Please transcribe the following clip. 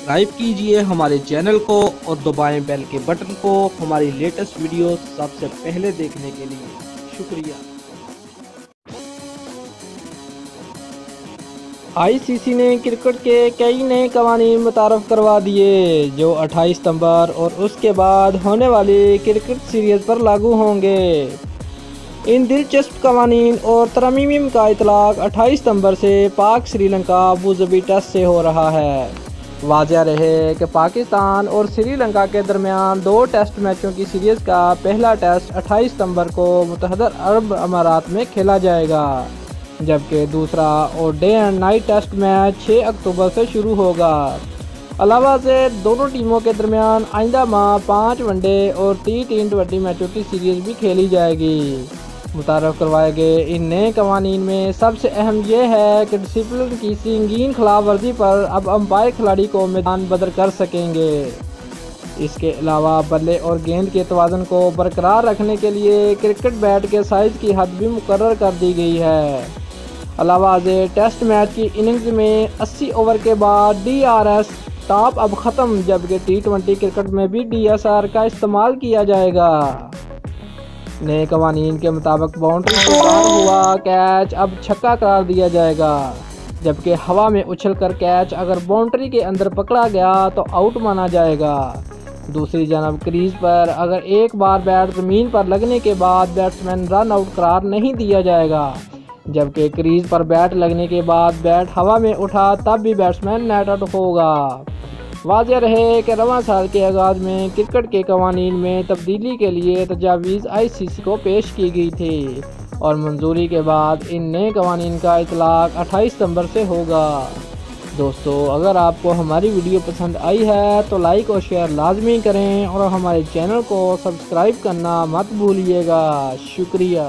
Subscribe कीजिए हमारे channel को और दबाएं बेल के बटन को हमारी लेटेस्ट वीडियो सबसे पहले देखने के लिए। शुक्रिया। आईसीसी ने क्रिकेट के कई नए कवानीन मुतारफ़ करवा दिए जो 28 सितंबर और उसके बाद होने वाली क्रिकेट सीरीज़ पर लागू होंगे। इन दिलचस्प कवानीन और तरमीम का इतलाक़ 28 सितंबर से पाक श्रीलंका अबूज़बी टेस्ट से हो रहा है। वाज़ह रहे कि पाकिस्तान और श्रीलंका के दरमियान 2 टेस्ट मैचों की सीरीज़ का पहला टेस्ट 28 सितंबर को मुत्तहदा अरब अमारात में खेला जाएगा, जबकि दूसरा और day and night test match 6 October से शुरू होगा। अलावा से दोनों टीमों के दरमियान आइंदा माह 5 वनडे और 3 टी20 मैचों की सीरीज़ भी खेली जाएगी। मुतारफ़ करवाए गए इन नए कवानीन में सबसे अहम यह है कि डिसिप्लिन की संगीन खिलाफ वर्जी पर अब अंपायर खिलाड़ी को मैदान बदर कर सकेंगे। इसके अलावा बल्ले और गेंद के तवाज़ुन को बरकरार रखने के लिए क्रिकेट बैट के साइज़ की हद भी मुकर्रर कर दी गई है। अलावा से टेस्ट मैच की इनिंग्स में 80 ओवर के बाद DRS टॉप अब ख़त्म, जबकि T20 क्रिकेट में भी DSR का इस्तेमाल किया जाएगा। नए कवानीन के मुताबिक बाउंड्री से पार हुआ कैच अब छक्का करार दिया जाएगा, जबकि हवा में उछलकर कैच अगर बाउंड्री के अंदर पकड़ा गया तो आउट माना जाएगा। दूसरी जानब क्रीज पर अगर एक बार बैट ज़मीन पर लगने के बाद बैट्समैन रन आउट करार नहीं दिया जाएगा, जबकि क्रीज पर बैट लगने के बाद बैट हवा में उठा तब भी बैट्समैन नेट आउट होगा। वाज़ह रहे कि रवां साल के आगाज़ में क्रिकेट के कवानीन में तब्दीली के लिए तजावीज़ आईसीसी को पेश की गई थी और मंजूरी के बाद इन नए कवानीन का इतलाक़ 28 सितंबर से होगा। दोस्तों, अगर आपको हमारी वीडियो पसंद आई है तो लाइक और शेयर लाजमी करें और हमारे चैनल को सब्सक्राइब करना मत भूलिएगा। शुक्रिया।